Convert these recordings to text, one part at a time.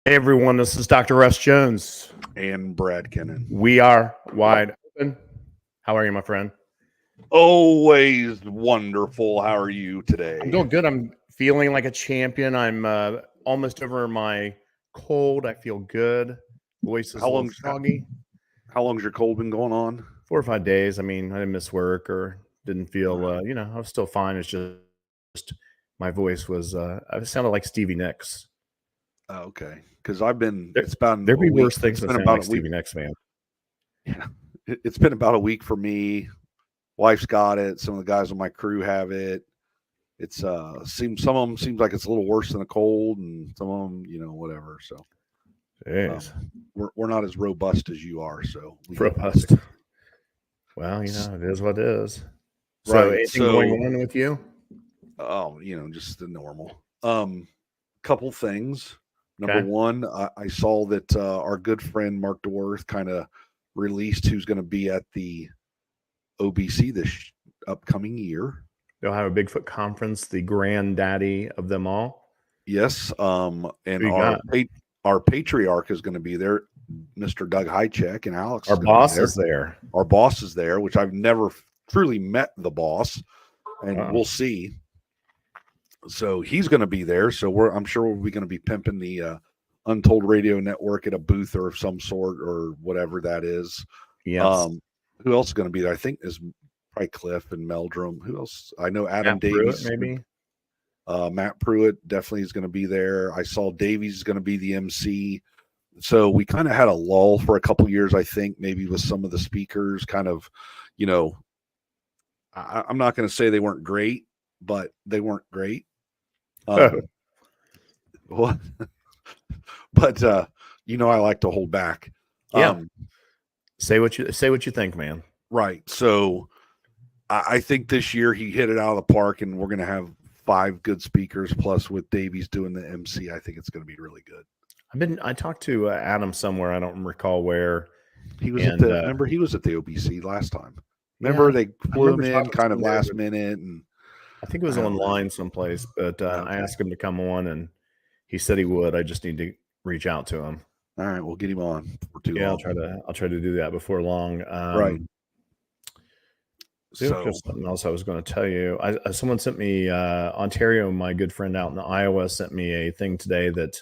Hey everyone, this is Dr. Russ Jones. And Brad Kennan. We are wide open. How are you, my friend? Always wonderful. How are you today? I'm doing good. I'm feeling like a champion. I'm almost over my cold. I feel good. Voice is a little froggy. How long's your cold been going on? 4 or 5 days. I mean, I didn't miss work or didn't feel, I was still fine. It's just my voice was, I sounded like Stevie Nicks. Oh, okay. Because there'd be worse things than sound like Stevie Nicks, man. Yeah. It's been about a week for me. Wife's got it. Some of the guys on my crew have it. It's some of them seems like it's a little worse than a cold, and some of them, whatever. So we're not as robust as you are. So robust. Well, it is what it is. So anything going on with you? Oh, just the normal. Couple things. Number one, I saw that our good friend Mark DeWorth kind of released who's going to be at the OBC this upcoming year. They'll have a Bigfoot conference, the granddaddy of them all. Yes, and our patriarch is going to be there, Mr. Doug Hycheck, and Alex. Our boss is there. Our boss is there, which I've never truly met the boss, and we'll see. So he's going to be there. So I'm sure we're going to be pimping the Untold Radio Network at a booth or of some sort or whatever that is. Yes. Who else is going to be there? I think is probably Cliff and Meldrum. Who else? I know Adam Matt Davies. Pruitt, maybe. Matt Pruitt definitely is going to be there. I saw Davies is going to be the MC. So we kind of had a lull for a couple years, I think, maybe with some of the speakers kind of, I'm not going to say they weren't great, but they weren't great. What? But I like to hold back. Yeah. Say what you think, man. Right. So I think this year he hit it out of the park, and we're going to have 5 good speakers plus with Davies doing the MC. I think it's going to be really good. I talked to Adam somewhere. I don't recall where he was. Remember, he was at the OBC last time. Remember, they flew him in kind of last minute, and I think it was online someplace. But I asked him to come on, and he said he would. I just need to reach out to him. All right, we'll get him on. I'll try to do that before long. Right. So something else I was going to tell you. Someone sent me Ontario. My good friend out in Iowa sent me a thing today that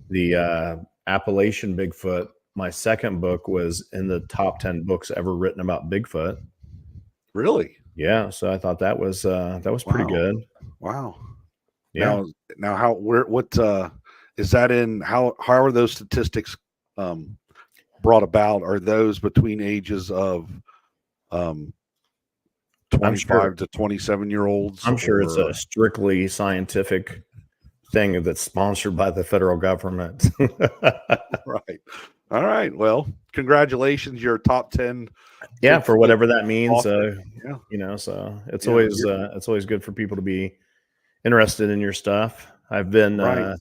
the Appalachian Bigfoot. My second book was in the top 10 books ever written about Bigfoot. Really? Yeah. So I thought that was pretty good. Wow. Yeah. Now what is that in? How are those statistics brought about? Are those between ages of 25 to 27-year-olds? I'm sure it's a strictly scientific thing that's sponsored by the federal government. Right. All right. Well, congratulations. You're top 10. Yeah, for whatever that means. So it's always good for people to be interested in your stuff. I've been, I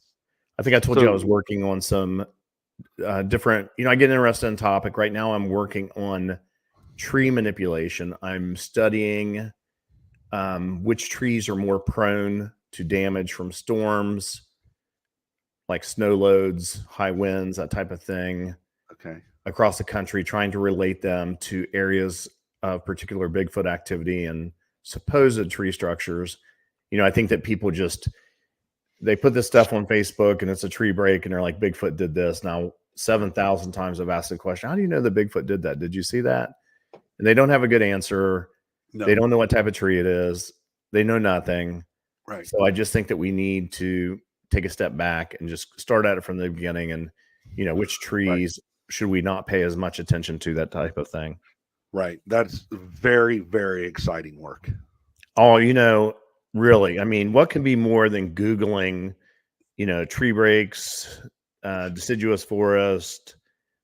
think I told you I was working on some different, I get interested in topic. Right now I'm working on tree manipulation. I'm studying which trees are more prone to damage from storms, like snow loads, high winds, that type of thing. Okay. Across the country, trying to relate them to areas of particular Bigfoot activity and supposed tree structures. I think that people they put this stuff on Facebook and it's a tree break and they're like, Bigfoot did this. Now, 7,000 times I've asked the question, how do you know that Bigfoot did that? Did you see that? And they don't have a good answer. No. They don't know what type of tree it is. They know nothing. Right. So I just think that we need to take a step back and just start at it from the beginning and, which trees should we not pay as much attention to, that type of thing. Right. That's very, very exciting work. Oh, really, I mean, what can be more than Googling, tree breaks, deciduous forest?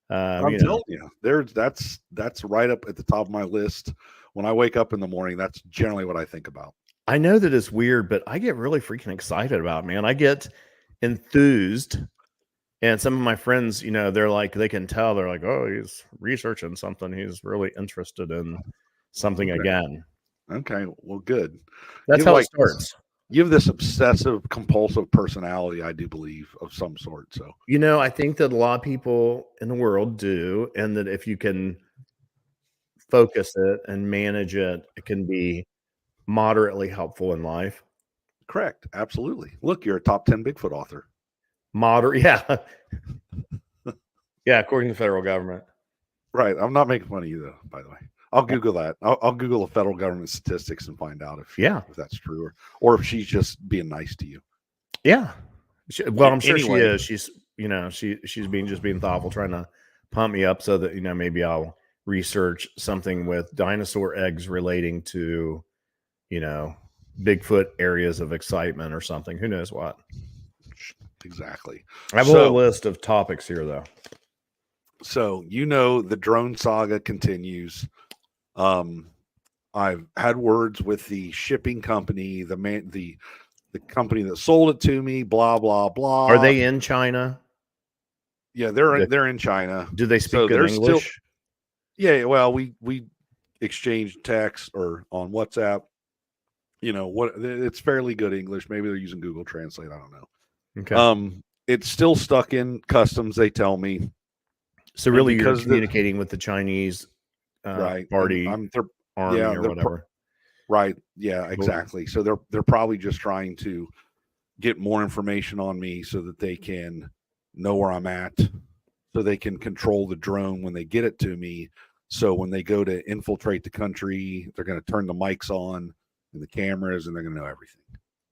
I'm telling you, that's right up at the top of my list. When I wake up in the morning, that's generally what I think about. I know that it's weird, but I get really freaking excited about it, man. I get enthused. And some of my friends, they're like, they can tell, they're like, oh, he's researching something. He's really interested in something again. Okay. Well, good. That's how it starts. You have this obsessive compulsive personality, I do believe, of some sort. So, I think that a lot of people in the world do, and that if you can focus it and manage it, it can be moderately helpful in life. correct. Absolutely. Look, you're a top 10 Bigfoot author. Moderate. Yeah. Yeah. According to the federal government. Right. I'm not making fun of you, though, by the way. I'll Google that. I'll Google the federal government statistics and find out if that's true or if she's just being nice to you. Yeah. Well, I'm sure she is. She's, she's being thoughtful, trying to pump me up so that, maybe I'll research something with dinosaur eggs relating to, Bigfoot areas of excitement or something. Who knows what? Exactly. I have a whole list of topics here, though. So, the drone saga continues. I've had words with the shipping company, the company that sold it to me, blah, blah, blah. Are they in China? Yeah, they're in China. Do they speak good English? Yeah, well, we exchanged texts or on WhatsApp. It's fairly good English. Maybe they're using Google Translate. I don't know. Okay. It's still stuck in customs, they tell me. So really, you're communicating with the Chinese right party, army or whatever. Right. Yeah, exactly. So they're probably just trying to get more information on me so that they can know where I'm at, so they can control the drone when they get it to me. So when they go to infiltrate the country, they're going to turn the mics on and the cameras, and they're going to know everything.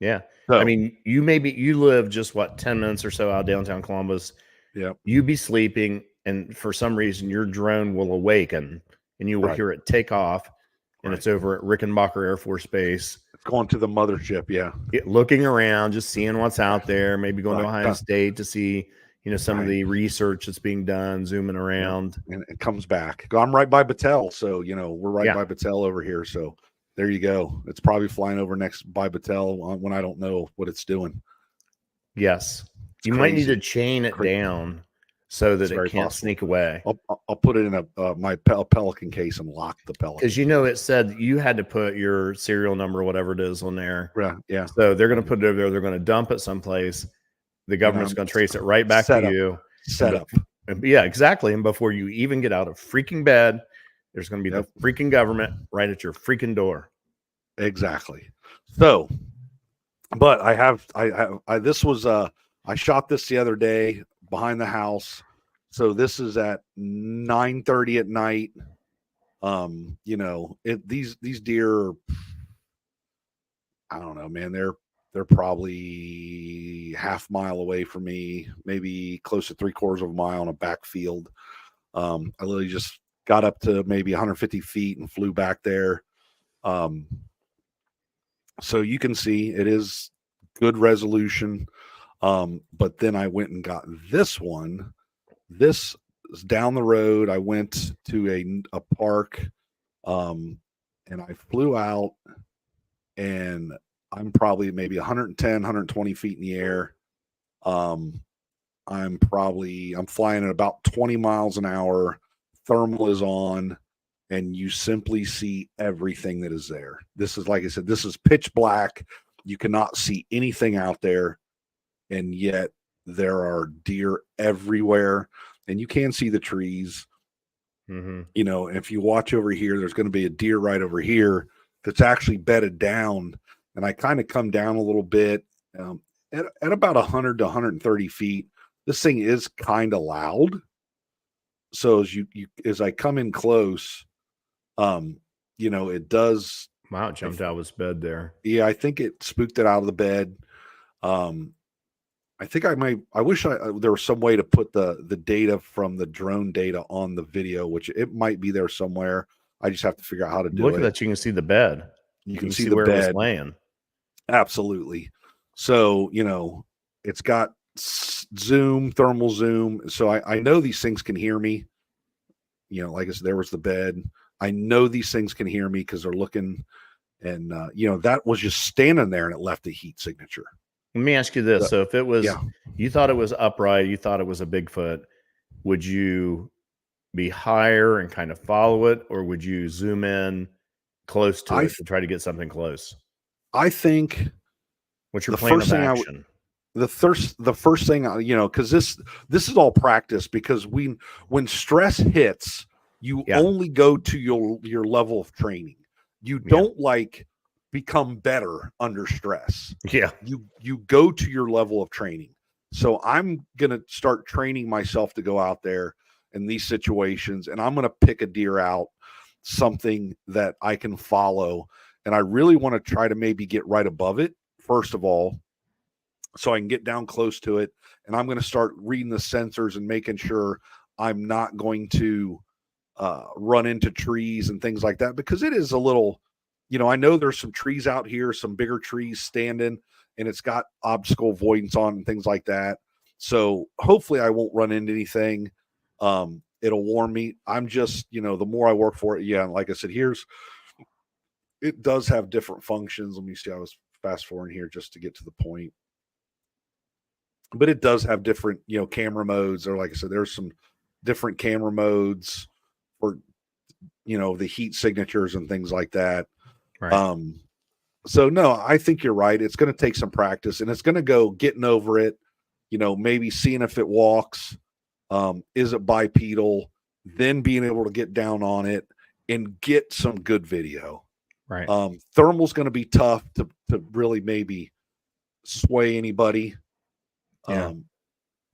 Yeah. So, I mean, you live just 10 minutes or so out of downtown Columbus. Yeah. You be sleeping, and for some reason your drone will awaken and you will hear it take off, and it's over at Rickenbacker Air Force Base. It's going to the mothership. Yeah. Looking around, just seeing what's out there, maybe going to Ohio State to see, some of the research that's being done, zooming around. Yeah. And it comes back. I'm right by Battelle. So, we're right by Battelle over here. So there you go. It's probably flying over next by Battelle when I don't know what it's doing. Yes. You might need to chain it down so that it can't sneak away. I'll put it in my Pelican case and lock the Pelican. Because it said you had to put your serial number, whatever it is, on there. Yeah. So they're going to put it over there. They're going to dump it someplace. The government's going to trace it right back to you. Set up. Yeah, exactly. And before you even get out of freaking bed, there's going to be the freaking government right at your freaking door. Exactly. So, but I shot this the other day behind the house. So this is at 9:30 at night. These deer are, I don't know, man, they're probably half mile away from me, maybe close to 3/4 of a mile on a backfield. I literally just got up to maybe 150 feet and flew back there. So you can see it is good resolution. But then I went and got this one. This is down the road. I went to a park, and I flew out, and I'm probably maybe 110, 120 feet in the air. I'm flying at about 20 miles an hour. Thermal is on, and you simply see everything that is there. This is, like I said, this is pitch black. You cannot see anything out there. And yet there are deer everywhere, and you can see the trees. Mm-hmm. If you watch over here, there's going to be a deer right over here that's actually bedded down. And I kind of come down a little bit at about 100 to 130 feet. This thing is kind of loud. So as I come in close, it does. Wow, it jumped out of its bed there. Yeah, I think it spooked it out of the bed. I think I wish there was some way to put the data from the drone data on the video, which it might be there somewhere. I just have to figure out how to do it. Look at that. You can see the bed. You can see the where bed. It was laying. Absolutely. So, it's got thermal zoom. So I know these things can hear me. Like I said, there was the bed. I know these things can hear me because they're looking, and that was just standing there and it left a heat signature. Let me ask you this. So if it was, you thought it was upright, you thought it was a Bigfoot, would you be higher and kind of follow it, or would you zoom in close to it to try to get something close? I think What's your plan of action? The first thing, because this is all practice, because when stress hits, you only go to your level of training. You don't become better under stress. Yeah. You go to your level of training. So I'm going to start training myself to go out there in these situations, and I'm going to pick a deer out, something that I can follow. And I really want to try to maybe get right above it, first of all, so I can get down close to it. And I'm going to start reading the sensors and making sure I'm not going to run into trees and things like that, because it is a little, I know there's some trees out here, some bigger trees standing, and it's got obstacle avoidance on and things like that. So hopefully I won't run into anything. It'll warn me. I'm just, the more I work for it. Yeah. And like I said, it does have different functions. Let me see. I was fast forwarding here just to get to the point. But it does have different, camera modes, or like I said, there's some different camera modes for, the heat signatures and things like that. Right. So no, I think you're right. It's going to take some practice, and it's going to go getting over it, maybe seeing if it walks, is it bipedal, then being able to get down on it and get some good video. Right. Thermal's going to be tough to really maybe sway anybody. Yeah.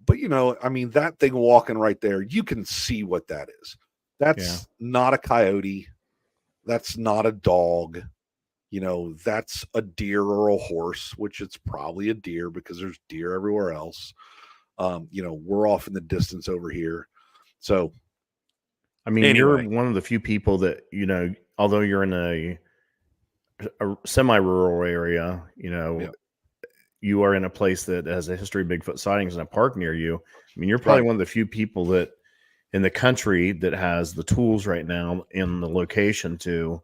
But that thing walking right there, you can see what that is. That's not a coyote. That's not a dog. That's a deer or a horse, which it's probably a deer because there's deer everywhere else. We're off in the distance over here. So, anyway. You're one of the few people that, although you're in a semi-rural area, you are in a place that has a history of Bigfoot sightings in a park near you. You're probably one of the few people that in the country that has the tools right now in the location to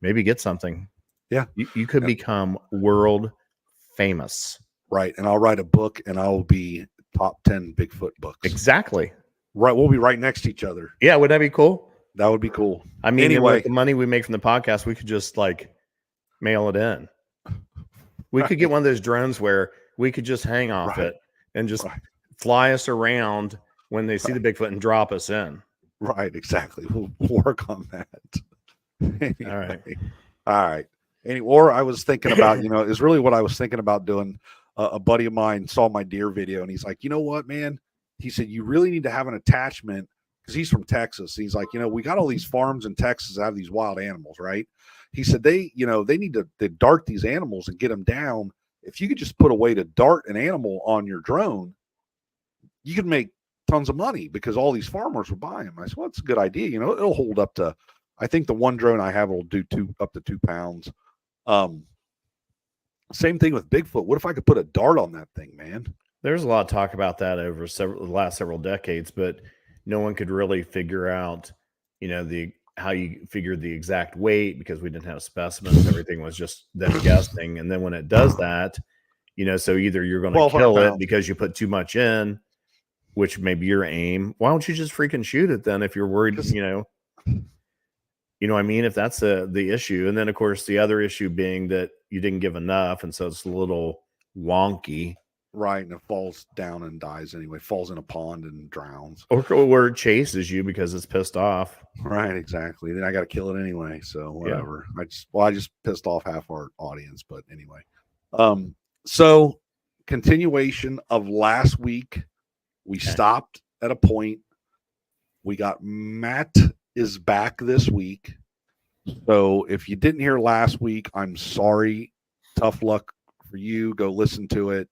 maybe get something. Yeah. You could become world famous. Right. And I'll write a book, and I'll be top 10 Bigfoot books. Exactly. Right. We'll be right next to each other. Yeah. Would that be cool? That would be cool. Anyway, with the money we make from the podcast, we could just mail it in. We could get one of those drones where we could just hang off it and just fly us around when they see the Bigfoot and drop us in. Right. Exactly. We'll work on that. Anyway. All right. Or I was thinking about, is really what I was thinking about doing. A buddy of mine saw my deer video, and he's like, you know what, man? He said, you really need to have an attachment, because he's from Texas. He's like, we got all these farms in Texas that have these wild animals, right? He said they need to dart these animals and get them down. If you could just put a way to dart an animal on your drone, you could make tons of money, because all these farmers will buy them. I said, well, that's a good idea. It'll hold up to, I think the one drone I have will do up to 2 pounds. Same thing with Bigfoot. What if I could put a dart on that thing, man? There's a lot of talk about that over the last several decades, but no one could really figure out, how you figured the exact weight, because we didn't have specimens. Everything was just them guessing. And then when it does that, so either you're going to kill it because you put too much in, which may be your aim. Why don't you just freaking shoot it then if you're worried, what I mean? If that's the issue. And then, of course, the other issue being that you didn't give enough, and so it's a little wonky. Right, and it falls down and dies anyway. Falls in a pond and drowns. Or it chases you because it's pissed off. Right, exactly. Then I got to kill it anyway, so whatever. Yeah. I just pissed off half our audience, but anyway. So continuation of last week, we stopped at a point. We got Matt is back this week. So if you didn't hear last week, I'm sorry. Tough luck for you. Go listen to it.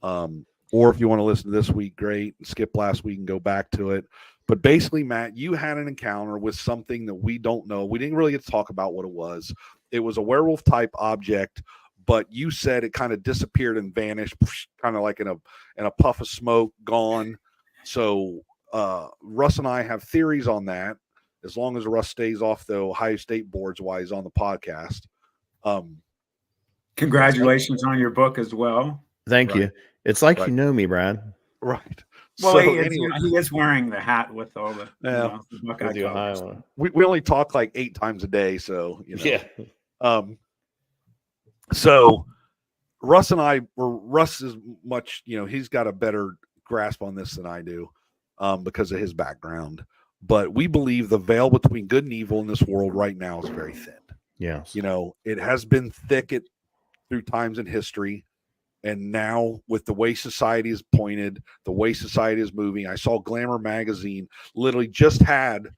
Or if you want to listen to this week, great. Skip last week and go back to it. But basically, Matt, you had an encounter with something that we don't know. We didn't really get to talk about what it was. It was a werewolf type object, but you said it kind of disappeared and vanished, kind of like in a puff of smoke, gone. So Russ and I have theories on that, as long as Russ stays off the Ohio State boards while he's on the podcast. Congratulations on your book as well. Thank you. It's like you know me, Brad. Right. Well, so, he is wearing the hat with all the, the Ohio. We only talk like 8 times a day, so Yeah. So Russ and I were, Russ is much, he's got a better grasp on this than I do because of his background. But we believe the veil between good and evil in this world right now is very thin. Yes. It has been thick through times in history. And now with the way society is pointed, the way society is moving, I saw Glamour magazine literally just had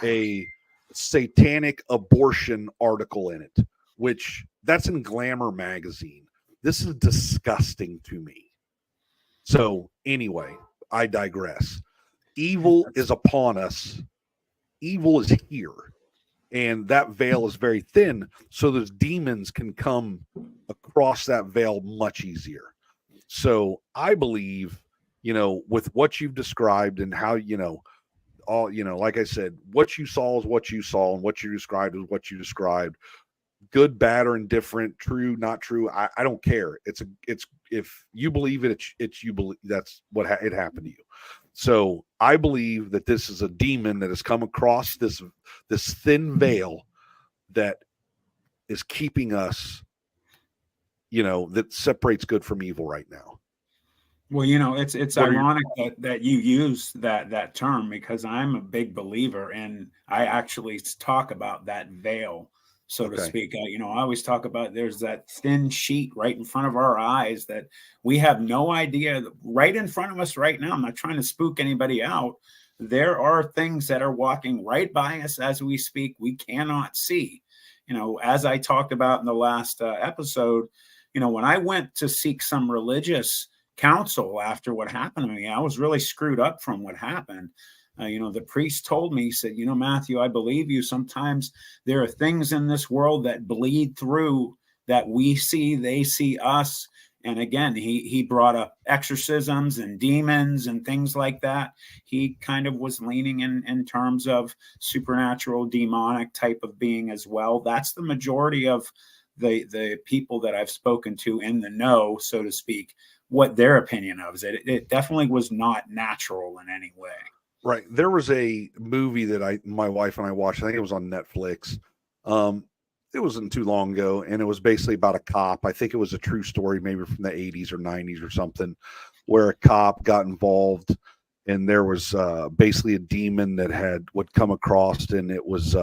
a satanic abortion article in it, which that's in Glamour magazine. This is disgusting to me. So anyway, I digress. Evil is upon us. Evil is here. And that veil is very thin, so those demons can come across that veil much easier. So I believe, with what you've described and how, like I said, what you saw is what you saw, and what you described is what you described. Good, bad, or indifferent, true, not true. I don't care. It's if you believe it, it's you believe that's what it happened to you. So I believe that this is a demon that has come across this thin veil that is keeping us, that separates good from evil right now. Well, it's ironic that you use that term, because I'm a big believer, and I actually talk about that veil, so to speak. I always talk about there's that thin sheet right in front of our eyes that we have no idea right in front of us right now. I'm not trying to spook anybody out. There are things that are walking right by us as we speak. We cannot see. As I talked about in the last episode, when I went to seek some religious counsel after what happened to me, I was really screwed up from what happened. The priest told me, he said, Matthew, I believe you. Sometimes there are things in this world that bleed through that we see, they see us. And again, he brought up exorcisms and demons and things like that. He kind of was leaning in terms of supernatural, demonic type of being as well. That's the majority of the people that I've spoken to in the know, so to speak, what their opinion of it. It definitely was not natural in any way. Right. There was a movie that my wife and I watched. I think it was on Netflix. It wasn't too long ago, and it was basically about a cop. I think it was a true story, maybe from the 80s or 90s or something, where a cop got involved, and there was basically a demon that would come across, and it was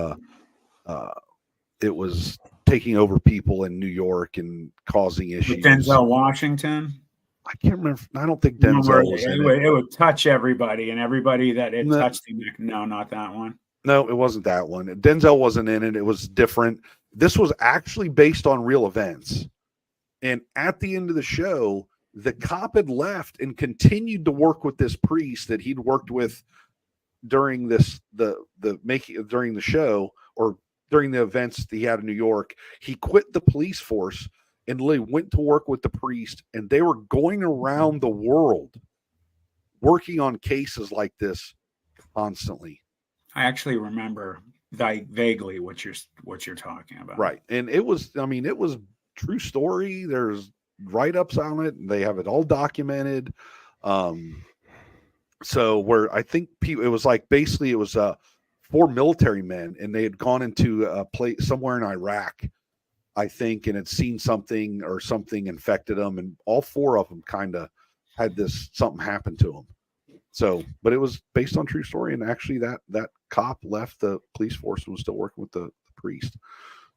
taking over people in New York and causing issues. With Denzel Washington? I can't remember. I don't think Denzel was in it. It would touch everybody, and everybody that it touched him. No, not that one. No, it wasn't that one. Denzel wasn't in it. It was different. This was actually based on real events. And at the end of the show, the cop had left and continued to work with this priest that he'd worked with during during the show, or during the events that he had in New York. He quit the police force and literally went to work with the priest, and they were going around the world working on cases like this constantly. I actually remember vaguely what you're talking about. Right. And it was true story. There's write-ups on it, and they have it all documented. So where I think it was like, basically it was 4 military men, and they had gone into a place somewhere in Iraq, I think, and had seen something, or something infected them, and all 4 of them kind of had something happen to them. So, but it was based on true story, and actually that cop left the police force and was still working with the priest.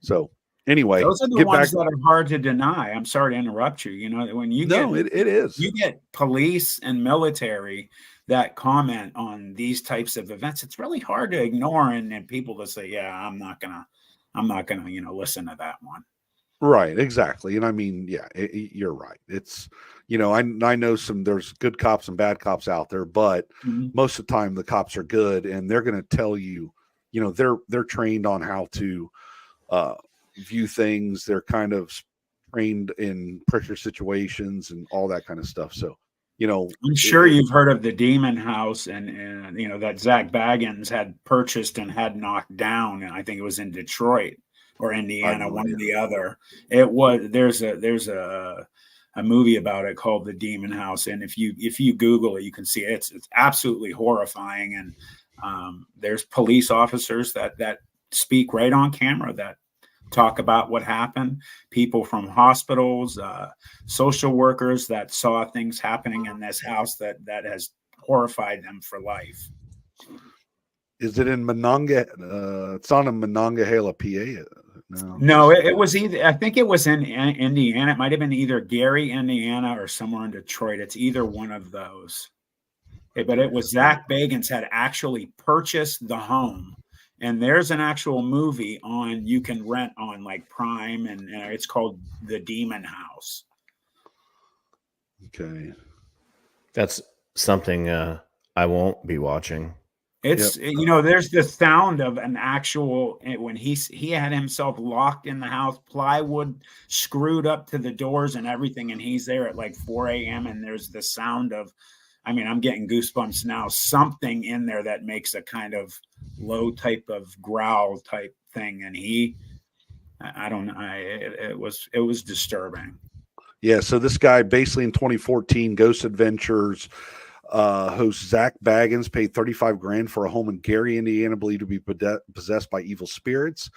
So anyway, those are the ones that are hard to deny. I'm sorry to interrupt you. When you it is. You get police and military that comment on these types of events, it's really hard to ignore, and people to say, yeah, I'm not gonna listen to that one. Right, exactly. And I mean, yeah, you're right. It's, I know there's good cops and bad cops out there, but most of the time the cops are good, and they're going to tell you, they're trained on how to view things. They're kind of trained in pressure situations and all that kind of stuff. So, I'm sure you've heard of the Demon House, and that Zach Baggins had purchased and had knocked down, and I think it was in Detroit or Indiana, one or the other. There's a movie about it called The Demon House, and if you Google it, you can see it. It's absolutely horrifying, and there's police officers that speak right on camera that talk about what happened. People from hospitals, social workers that saw things happening in this house that has horrified them for life. Is it in Monongahela? It's not in Monongahela, PA. No, it was either, I think it was in Indiana. It might have been either Gary, Indiana, or somewhere in Detroit. It's either one of those. But it was Zach Bagans had actually purchased the home. And there's an actual movie you can rent on like Prime, and it's called The Demon House. Okay. That's something I won't be watching. It's, there's the sound of an actual, when he had himself locked in the house, plywood screwed up to the doors and everything. And he's there at like 4 a.m. And there's the sound of, I'm getting goosebumps now, something in there that makes a kind of low type of growl type thing. And I don't know. It was disturbing. Yeah. So this guy basically in 2014, Ghost Adventures, host Zach Bagans paid $35,000 for a home in Gary, Indiana, believed to be possessed by evil spirits.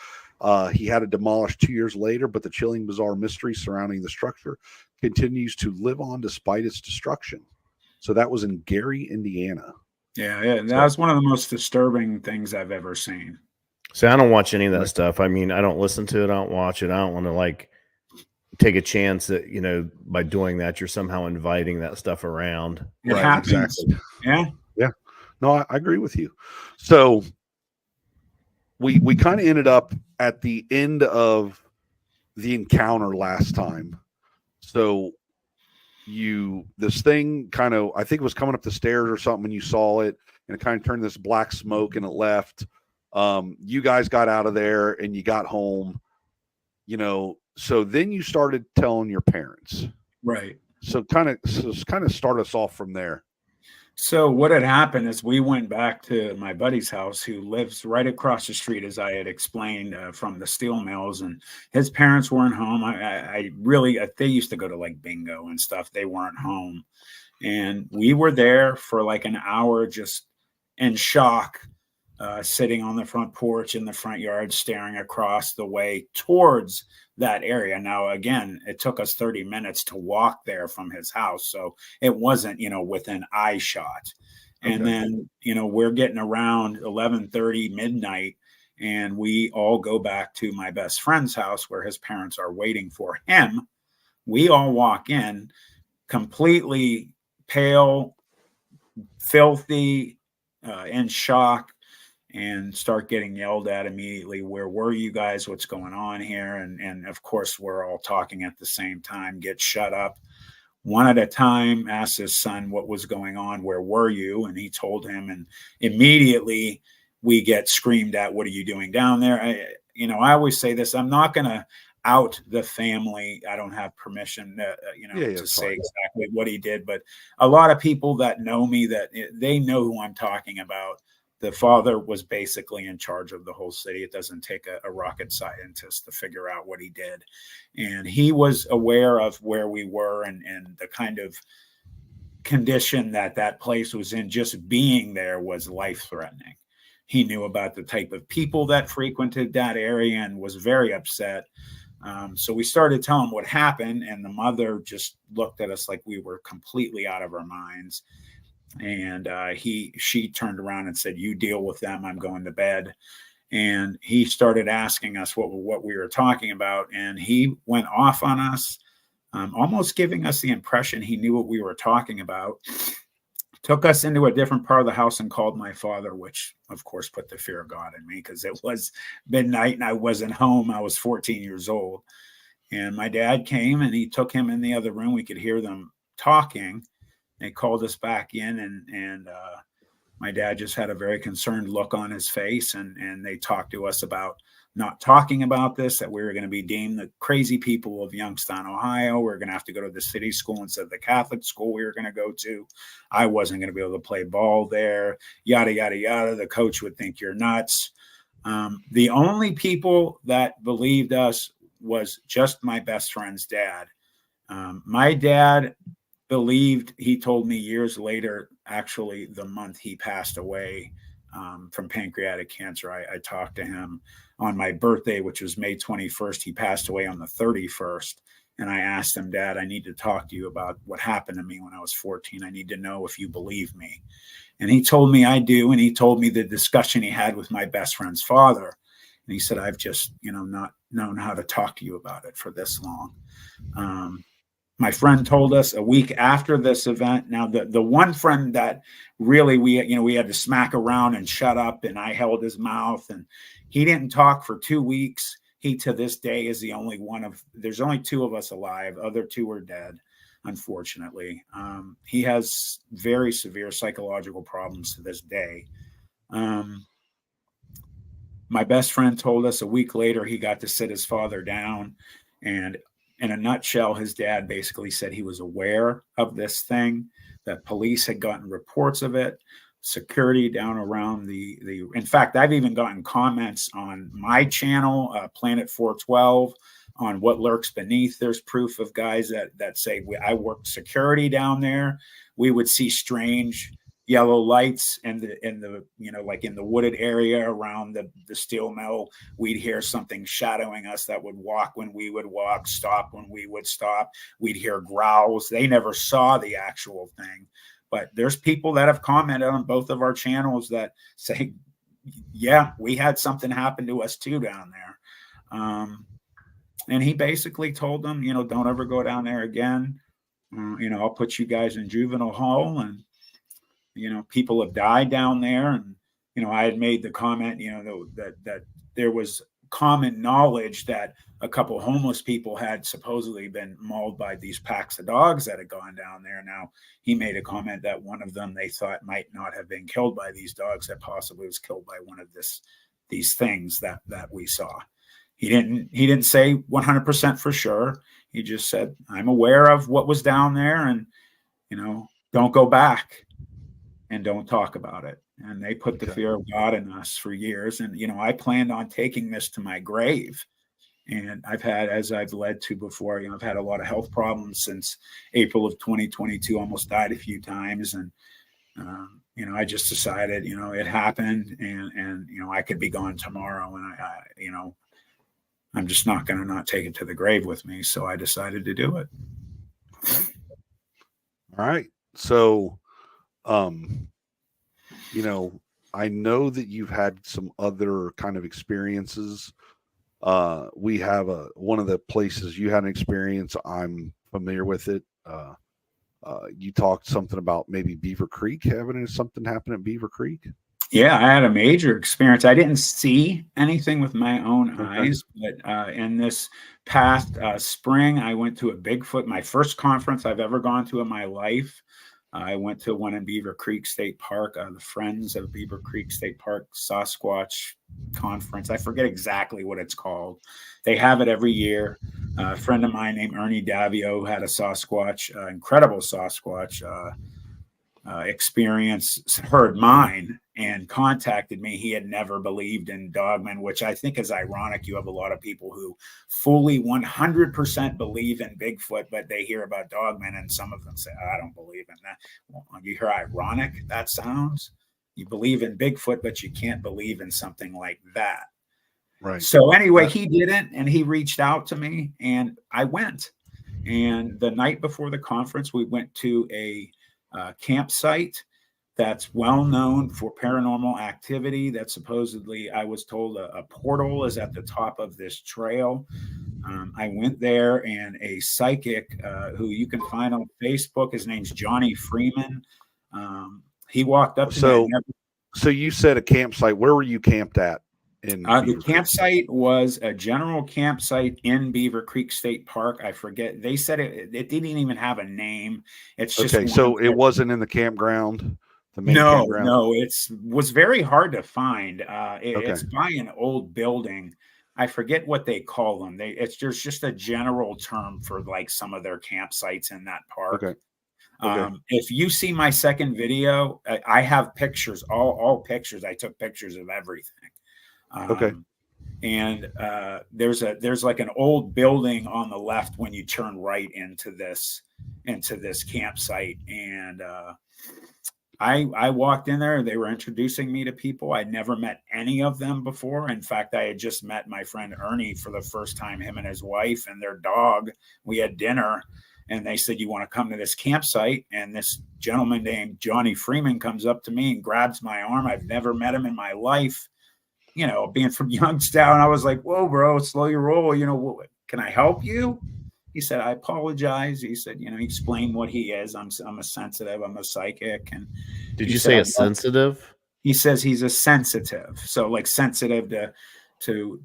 He had it demolished 2 years later, but the chilling, bizarre mystery surrounding the structure continues to live on despite its destruction. So that was in Gary, Indiana. Yeah, that was one of the most disturbing things I've ever seen. So I don't watch any of that stuff. I don't listen to it. I don't watch it. I don't want to take a chance that, by doing that, you're somehow inviting that stuff around. It happens. Exactly. Yeah. No, I agree with you. So we kind of ended up at the end of the encounter last time. So this thing kind of, I think it was coming up the stairs or something when you saw it, and it kind of turned this black smoke and it left. You guys got out of there and you got home, so then you started telling your parents. Right. So kind of start us off from there. So what had happened is we went back to my buddy's house, who lives right across the street, as I had explained, from the steel mills, and his parents weren't home. They used to go to like bingo and stuff. They weren't home. And we were there for like an hour, just in shock, sitting on the front porch in the front yard, staring across the way towards that area. Now, again, it took us 30 minutes to walk there from his house. So it wasn't, within eye shot. Okay. And then, we're getting around 11:30 midnight, and we all go back to my best friend's house where his parents are waiting for him. We all walk in completely pale, filthy, in shock, and start getting yelled at immediately. Where were you guys? What's going on here? And of course, we're all talking at the same time. Get shut up. One at a time, asked his son what was going on. Where were you? And he told him, and immediately we get screamed at. What are you doing down there? I always say this. I'm not going to out the family. I don't have permission to say exactly what he did, but a lot of people that know me, that they know who I'm talking about. The father was basically in charge of the whole city. It doesn't take a rocket scientist to figure out what he did. And he was aware of where we were and the kind of condition that place was in. Just being there was life-threatening. He knew about the type of people that frequented that area and was very upset. So we started telling him what happened, and the mother just looked at us like we were completely out of our minds. And she turned around and said, "You deal with them. I'm going to bed." And he started asking us what we were talking about, and he went off on us, almost giving us the impression he knew what we were talking about. Took us into a different part of the house and called my father, which of course put the fear of God in me, because it was midnight and I wasn't home. I was 14 years old. And my dad came and he took him in the other room. We could hear them talking. They called us back in, and my dad just had a very concerned look on his face, and they talked to us about not talking about this, that we were going to be deemed the crazy people of Youngstown, Ohio. We were going to have to go to the city school instead of the Catholic school we were going to go to. I wasn't going to be able to play ball there, yada, yada, yada. The coach would think you're nuts. The only people that believed us was just my best friend's dad. My dad believed, he told me years later, actually the month he passed away, from pancreatic cancer. I talked to him on my birthday, which was May 21st. He passed away on the 31st. And I asked him, Dad, I need to talk to you about what happened to me when I was 14. I need to know if you believe me. And he told me I do. And he told me the discussion he had with my best friend's father. And he said, I've just, not known how to talk to you about it for this long. My friend told us a week after this event. Now, the one friend that really we had to smack around and shut up, and I held his mouth, and he didn't talk for 2 weeks. He, to this day, is the only there's only 2 of us alive. Other 2 are dead, unfortunately. He has very severe psychological problems to this day. My best friend told us a week later he got to sit his father down, and in a nutshell, his dad basically said he was aware of this thing, that police had gotten reports of it, security down around in fact, I've even gotten comments on my channel, Planet 412, on What Lurks Beneath. There's proof of guys that say, I worked security down there. We would see strange yellow lights in the like in the wooded area around the steel mill. We'd hear something shadowing us that would walk when we would walk, stop when we would stop. We'd hear growls. They never saw the actual thing, but there's people that have commented on both of our channels that say, yeah, we had something happen to us too down there. And he basically told them, don't ever go down there again. I'll put you guys in juvenile hall. And people have died down there. And, I had made the comment, that there was common knowledge that a couple of homeless people had supposedly been mauled by these packs of dogs that had gone down there. Now, he made a comment that one of them they thought might not have been killed by these dogs, that possibly was killed by one of these things that we saw. He didn't say 100% for sure. He just said, I'm aware of what was down there, and, don't go back. And don't talk about it. And they put the fear of God in us for years. And, I planned on taking this to my grave. And I've had, as I've led to before, I've had a lot of health problems since April of 2022, almost died a few times. And, I just decided, it happened, and, I could be gone tomorrow. And I'm just not going to not take it to the grave with me. So I decided to do it. All right. So, I know that you've had some other kind of experiences. We have one of the places you had an experience. I'm familiar with it. You talked something about maybe Beaver Creek, having something happen at Beaver Creek. Yeah, I had a major experience. I didn't see anything with my own eyes, but in this past spring, I went to a Bigfoot, my first conference I've ever gone to in my life. I went to one in Beaver Creek State Park, the Friends of Beaver Creek State Park Sasquatch Conference. I forget exactly what it's called. They have it every year. A friend of mine named Ernie Davio had a Sasquatch, incredible Sasquatch experience, heard mine, and contacted me. He had never believed in dogmen, which I think is ironic. You have a lot of people who fully 100% believe in Bigfoot, but they hear about dogmen, and some of them say, I don't believe in that. Well, you hear ironic that sounds? You believe in Bigfoot, but you can't believe in something like that. Right. So anyway, he didn't, and he reached out to me, and I went. And the night before the conference, we went to a campsite that's well known for paranormal activity. That supposedly, I was told, a portal is at the top of this trail. I went there, and a psychic who you can find on Facebook, his name's Johnny Freeman. He walked up to me. So you said a campsite. Where were you camped at? The campsite was a general campsite in Beaver Creek State Park. I forget. They said it didn't even have a name. It's just okay. So it wasn't in the campground. No, it was very hard to find. It's by an old building. I forget what they call them. There's just a general term for like some of their campsites in that park. Okay. If you see my second video, I have pictures, all pictures. I took pictures of everything. And there's like an old building on the left when you turn right into this campsite, and I walked in there. They were introducing me to people. I'd never met any of them before. In fact, I had just met my friend Ernie for the first time, him and his wife and their dog. We had dinner, and they said, "You want to come to this campsite?" And this gentleman named Johnny Freeman comes up to me and grabs my arm. I've never met him in my life. You know, being from Youngstown, I was like, "Whoa, bro, slow your roll. You know, can I help you?" He said, "I apologize." He said, he explained what he is. I'm a sensitive. I'm a psychic. And did you say a sensitive? He says he's a sensitive. So like sensitive to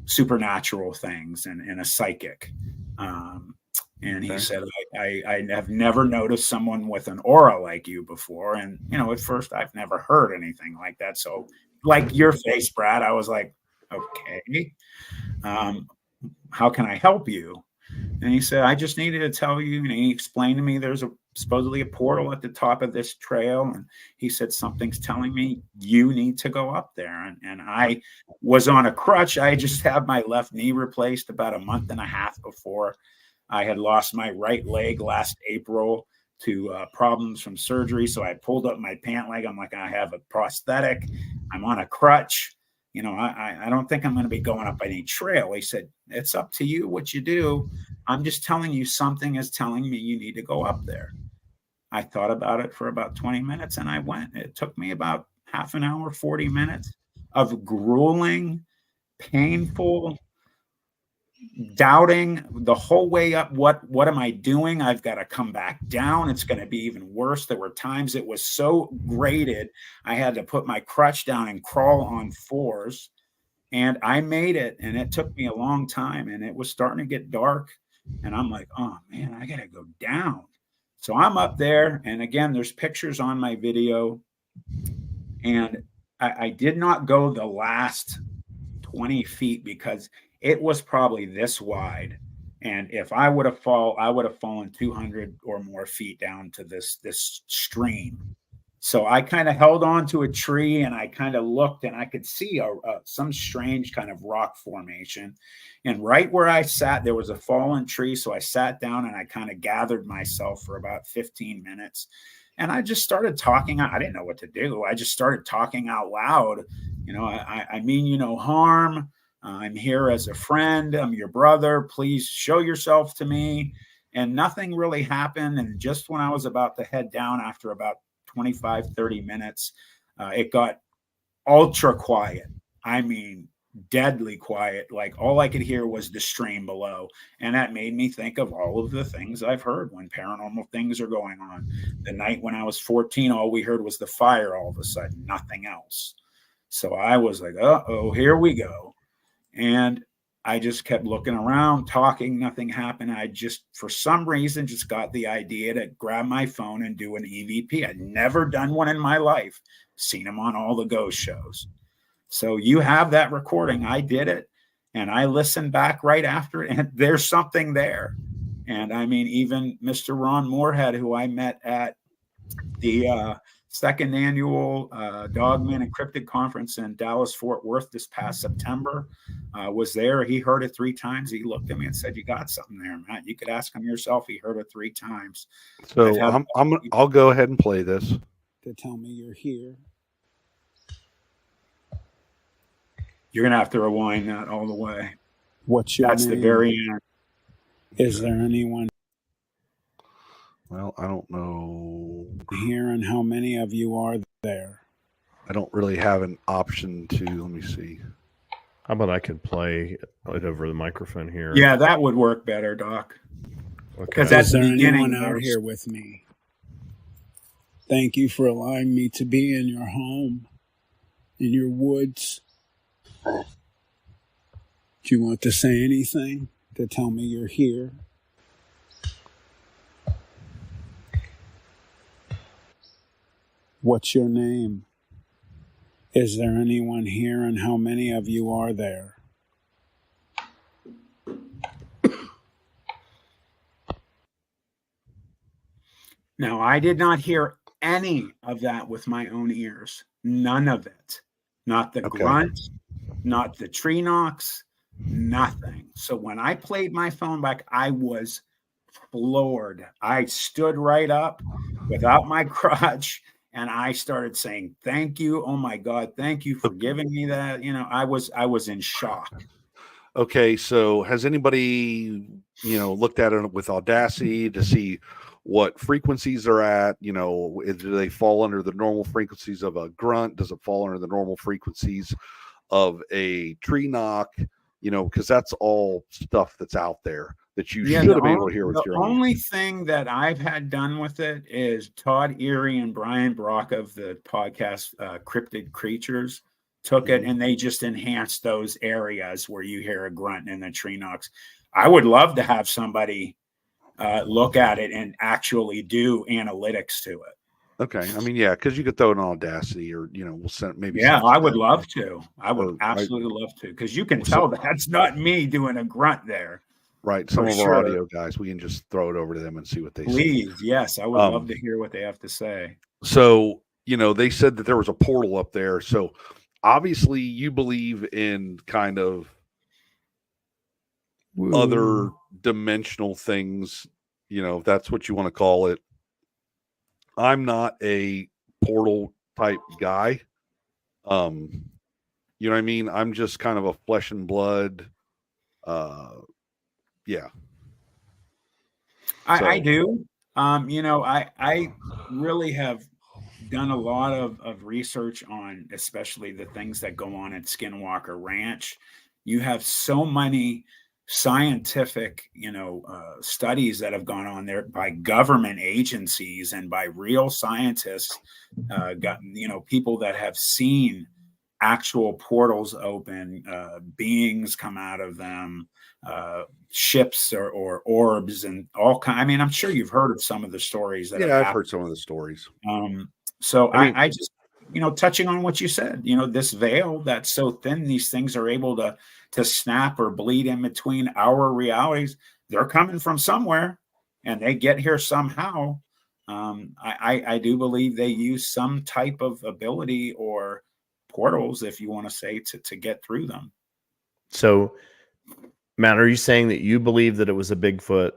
supernatural things and a psychic. And he said, I have never noticed someone with an aura like you before. And, at first I've never heard anything like that. So like your face, Brad, I was like, okay, how can I help you? And he said, I just needed to tell you. And he explained to me there's supposedly a portal at the top of this trail. And he said, something's telling me you need to go up there. And I was on a crutch. I just had my left knee replaced about a month and a half before. I had lost my right leg last April to problems from surgery. So I pulled up my pant leg. I'm like, I have a prosthetic. I'm on a crutch. I don't think I'm going to be going up any trail. He said, it's up to you what you do. I'm just telling you something is telling me you need to go up there. I thought about it for about 20 minutes and I went. It took me about half an hour, 40 minutes of grueling, painful, doubting the whole way up. What am I doing? I've got to come back down. It's going to be even worse. There were times it was so graded I had to put my crutch down and crawl on fours, and I made it. And it took me a long time, and it was starting to get dark, and I'm like, oh man, I gotta go down. So I'm up there, and again, there's pictures on my video, and I did not go the last 20 feet because it was probably this wide. And if I would have fallen 200 or more feet down to this stream. So I kind of held on to a tree and I kind of looked and I could see some strange kind of rock formation. And right where I sat, there was a fallen tree. So I sat down and I kind of gathered myself for about 15 minutes. And I just started talking. I didn't know what to do. I just started talking out loud. I mean you no harm. I'm here as a friend. I'm your brother. Please show yourself to me. And nothing really happened. And just when I was about to head down after about 25, 30 minutes, it got ultra quiet. I mean, deadly quiet. Like all I could hear was the stream below. And that made me think of all of the things I've heard when paranormal things are going on. The night when I was 14, all we heard was the fire all of a sudden, nothing else. So I was like, uh-oh, here we go. And I just kept looking around, talking, nothing happened. I just, for some reason, just got the idea to grab my phone and do an EVP. I'd never done one in my life, seen them on all the ghost shows. So you have that recording. I did it, and I listened back right after it, and there's something there. And I mean, even Mr. Ron Moorhead, who I met at the second annual Dogman and Cryptid Conference in Dallas, Fort Worth this past September, was there. He heard it 3 times. He looked at me and said, you got something there, Matt. You could ask him yourself. He heard it 3 times. So I'll go ahead and play this. To tell me you're here. You're going to have to rewind that all the way. What's your That's name? The very end. Is there anyone Well, I don't know here, and how many of you are there? I don't really have an option to, let me see. How about I could play it over the microphone here? Yeah, that would work better, Doc. Okay. Is there anyone out here with me? Thank you for allowing me to be in your home, in your woods. Do you want to say anything to tell me you're here? What's your name? Is there anyone here, and how many of you are there? Now, I did not hear any of that with my own ears. None of it. Not the grunt, not the tree knocks, nothing. So when I played my phone back, I was floored. I stood right up without my crutch, And I started saying, thank you. Oh my God. Thank you for giving me that. You know, I was in shock. Okay. So has anybody, looked at it with Audacity to see what frequencies they're at? Do they fall under the normal frequencies of a grunt? Does it fall under the normal frequencies of a tree knock? Because that's all stuff that's out there that you should have been able to hear with your own. The only thing that I've had done with it is Todd Erie and Brian Brock of the podcast Cryptid Creatures took it, and they just enhanced those areas where you hear a grunt and the tree knocks. I would love to have somebody look at it and actually do analytics to it. Okay. I mean, yeah, because you could throw it on Audacity, or we'll send maybe. Yeah, I would love to. I would absolutely love to, because you can tell that's not me doing a grunt there. Right. Some of our audio guys, we can just throw it over to them and see what they say. Please, yes, I would love to hear what they have to say. So, they said that there was a portal up there. So obviously you believe in kind of other dimensional things, if that's what you want to call it. I'm not a portal type guy. You know what I mean? I'm just kind of a flesh and blood. Yeah. I do. I really have done a lot of research on, especially the things that go on at Skinwalker Ranch. You have so many scientific, studies that have gone on there by government agencies and by real scientists, people that have seen actual portals open, beings come out of them, ships or orbs and all kind. I mean, I'm sure you've heard of some of the stories that I've heard some of the stories. So I just, touching on what you said, this veil that's so thin, these things are able to snap or bleed in between our realities. They're coming from somewhere and they get here somehow. I do believe they use some type of ability or portals, if you want to say, to get through them. So, Matt, are you saying that you believe that it was a Bigfoot?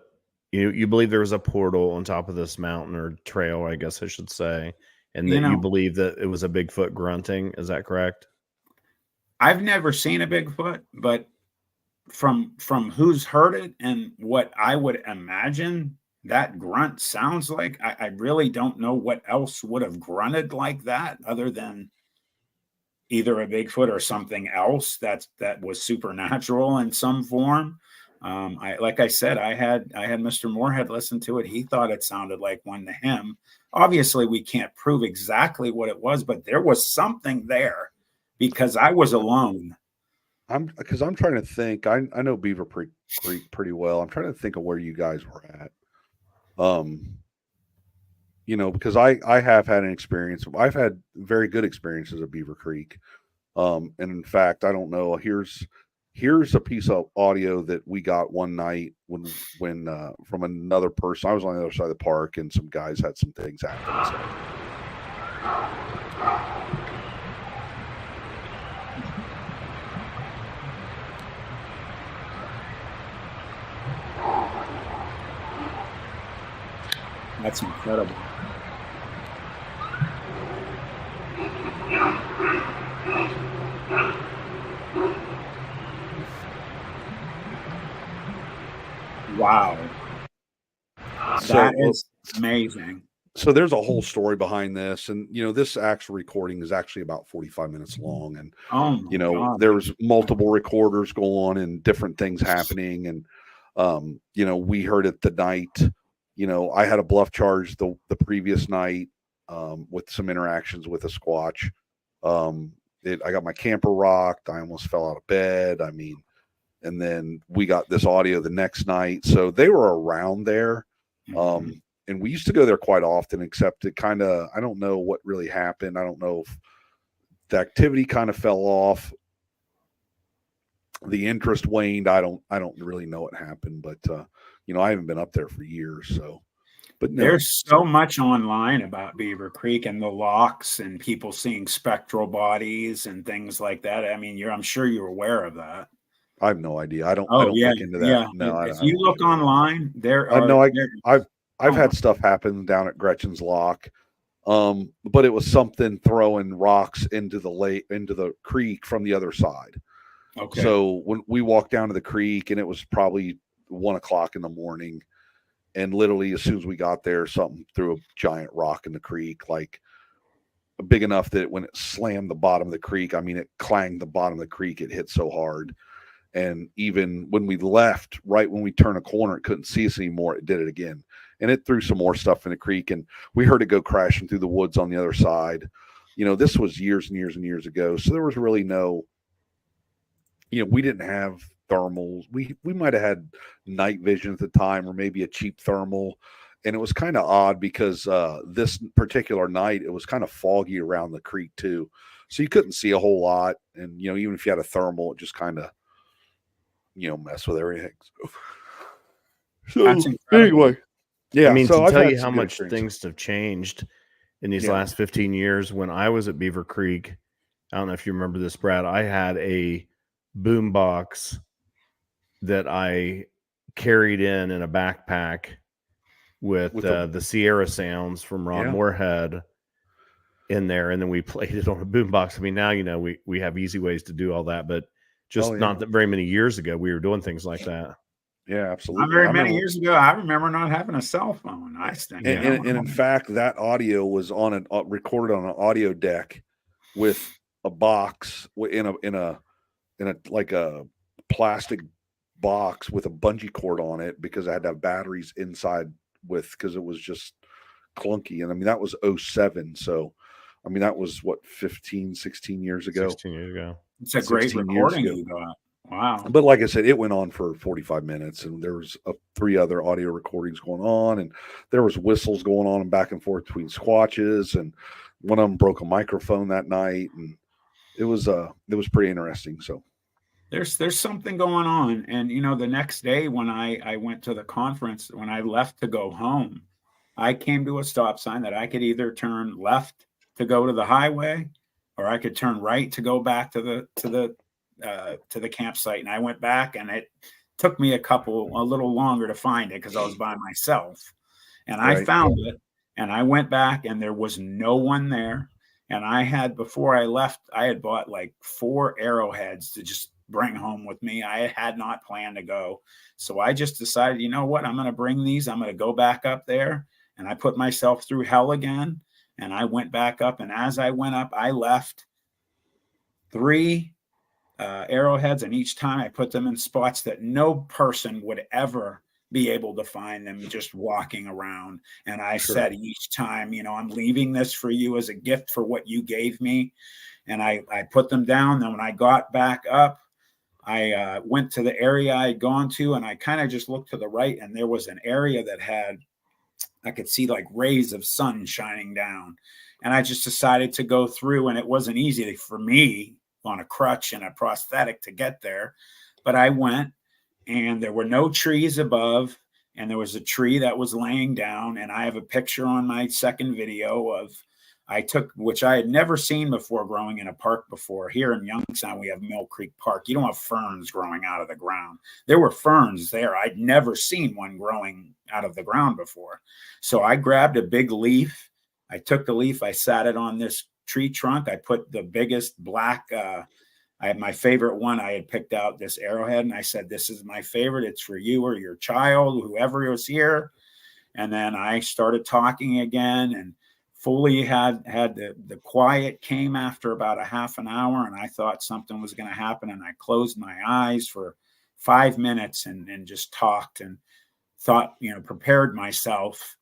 You believe there was a portal on top of this mountain or trail, I guess I should say, and that you believe that it was a Bigfoot grunting? Is that correct? I've never seen a Bigfoot, but from who's heard it and what I would imagine that grunt sounds like, I really don't know what else would have grunted like that other than either a Bigfoot or something else that was supernatural in some form. Like I said, I had Mr. Moorhead listen to it. He thought it sounded like one to him. Obviously, we can't prove exactly what it was, but there was something there because I was alone. I'm trying to think. I know Beaver Creek pretty well. I'm trying to think of where you guys were at. Because I have had an experience. I've had very good experiences at Beaver Creek. And in fact, I don't know. Here's a piece of audio that we got one night when from another person. I was on the other side of the park, and some guys had some things happen. So. That's incredible. Wow. That is amazing. So there's a whole story behind this, and this actual recording is actually about 45 minutes long, and God, there was multiple recorders going and different things happening, and we heard it the night. I had a bluff charge the previous night with some interactions with a Squatch. I got my camper rocked. I almost fell out of bed. I mean, and then we got this audio the next night. So they were around there. And we used to go there quite often, except it kind of, I don't know what really happened. I don't know if the activity kind of fell off. The interest waned. I don't really know what happened, but I haven't been up there for years. So, but no. There's so much online about Beaver Creek and the locks and people seeing spectral bodies and things like that. I mean, I'm sure you're aware of that. I have no idea. I don't look into that. Yeah. No, if you look online, I've had stuff happen down at Gretchen's Lock. But it was something throwing rocks into the creek from the other side. Okay. So when we walked down to the creek, and it was probably 1 o'clock in the morning, and literally as soon as we got there, something threw a giant rock in the creek, like big enough that when it slammed the bottom of the creek, I mean, it clanged the bottom of the creek. It hit so hard. And even when we left, right when we turned a corner, it couldn't see us anymore. It did it again. And it threw some more stuff in the creek. And we heard it go crashing through the woods on the other side. This was years and years and years ago. So there was really no, we didn't have thermals. We might have had night vision at the time, or maybe a cheap thermal. And it was kind of odd because this particular night, it was kind of foggy around the creek too. So you couldn't see a whole lot. And, even if you had a thermal, it just kind of, mess with everything. So anyway, yeah. I mean, so to I've tell had you some how good much experiences. things have changed in these last 15 years. When I was at Beaver Creek, I don't know if you remember this, Brad, I had a boom box that I carried in a backpack with the Sierra sounds from Ron Moorhead in there, and then we played it on a boombox. I mean, now we have easy ways to do all that, but just not that very many years ago we were doing things like that. Yeah, absolutely. Not very many years ago, I remember not having a cell phone. And in fact, that audio was recorded on an audio deck with a box in a like a plastic box with a bungee cord on it, because I had to have batteries inside because it was just clunky. And I mean, that was 2007. So, I mean, that was 16 years ago. 16 years ago. It's a great recording you got. Wow. But like I said, it went on for 45 minutes, and there was 3 other audio recordings going on, and there was whistles going on and back and forth between squatches, and one of them broke a microphone that night, and it was pretty interesting. So there's something going on. And the next day when I went to the conference, when I left to go home, I came to a stop sign that I could either turn left to go to the highway, or I could turn right to go back to the campsite. And I went back, and it took me a little longer to find it because I was by myself. And I found it, and I went back, and there was no one there. And before I left, I had bought like 4 arrowheads to just bring home with me. I had not planned to go. So I just decided, you know what, I'm going to bring these. I'm going to go back up there. And I put myself through hell again. And I went back up. And as I went up, I left 3 arrowheads. And each time I put them in spots that no person would ever be able to find them just walking around. And I said each time, I'm leaving this for you as a gift for what you gave me. And I put them down. Then when I got back up, I went to the area I had gone to, and I kind of just looked to the right, and there was an area that I could see like rays of sun shining down. And I just decided to go through, and it wasn't easy for me on a crutch and a prosthetic to get there. But I went, and there were no trees above, and there was a tree that was laying down. And I have a picture on my second video which I had never seen before growing in a park before. Here in Youngstown, we have Mill Creek Park. You don't have ferns growing out of the ground. There were ferns there. I'd never seen one growing out of the ground before. So I grabbed a big leaf. I took the leaf. I sat it on this tree trunk. I put the biggest black, my favorite one. I had picked out this arrowhead, and I said, this is my favorite. It's for you or your child, whoever was here. And then I started talking again, and fully had the quiet came after about a half an hour, and I thought something was going to happen. And I closed my eyes for 5 minutes and just talked and thought, prepared myself.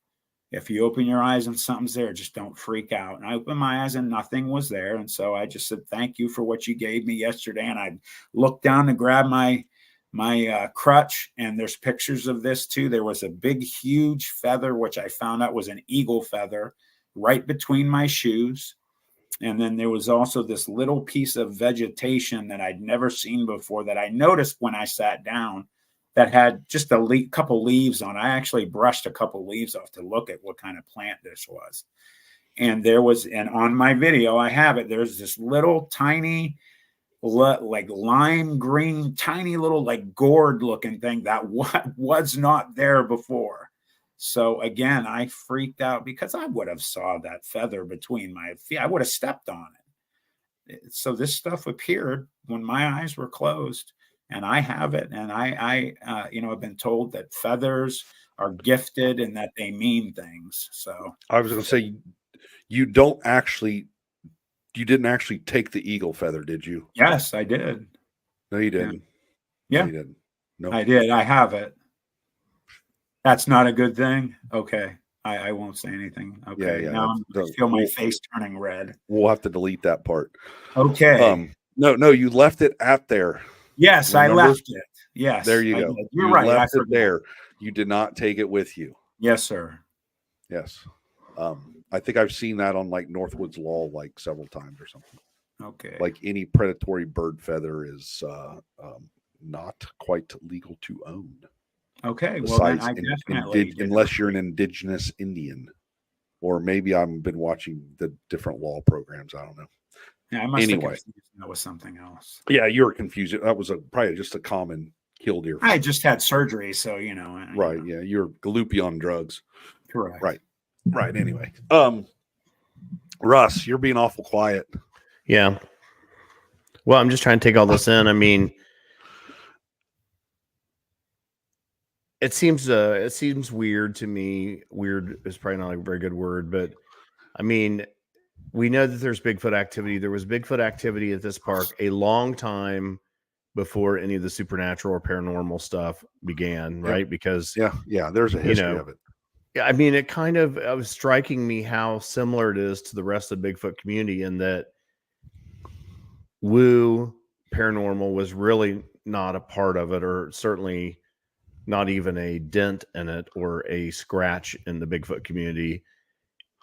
If you open your eyes and something's there, just don't freak out. And I opened my eyes and nothing was there. And so I just said, thank you for what you gave me yesterday. And I looked down to grab my crutch, and there's pictures of this too. There was a big, huge feather, which I found out was an eagle feather, right between my shoes. And then there was also this little piece of vegetation that I'd never seen before that I noticed when I sat down that had just a couple leaves on. I actually brushed a couple leaves off to look at what kind of plant this was. And on my video, I have it, there's this little tiny, like lime green, tiny little like gourd looking thing that was not there before. So again, I freaked out because I would have saw that feather between my feet. I would have stepped on it. So this stuff appeared when my eyes were closed, and I have it. And I have been told that feathers are gifted and that they mean things. So I was going to say, you didn't actually take the eagle feather, did you? Yes, I did. No, you didn't. Yeah, no, you didn't. No, I did. I have it. That's not a good thing. Okay. I won't say anything. Okay. Yeah. Now I feel my face turning red. We'll have to delete that part. Okay. No, you left it at there. Yes, remember? I left it. Yes. There you go. You're right. Left it there. You did not take it with you. Yes, sir. Yes. I think I've seen that on like Northwoods Law like several times or something. Okay. Like any predatory bird feather is not quite legal to own. Okay. Well, then I definitely unless you're an indigenous Indian, or maybe I've been watching the different law programs. I don't know. Yeah, I must have confused that was something else. Yeah, you were confused. That was probably just a common killdeer. I just had surgery, so Right. Yeah, you're gloopy on drugs. Correct. Right. Anyway, Russ, you're being awful quiet. Yeah. Well, I'm just trying to take all this in. I mean, it seems weird to me. Weird is probably not a very good word, but I mean, we know that there's Bigfoot activity. There was Bigfoot activity at this park a long time before any of the supernatural or paranormal stuff began, right? Because there's a history of it. Yeah, I mean, it kind of was striking me how similar it is to the rest of the Bigfoot community in that woo paranormal was really not a part of it, or certainly not even a dent in it or a scratch in the Bigfoot community.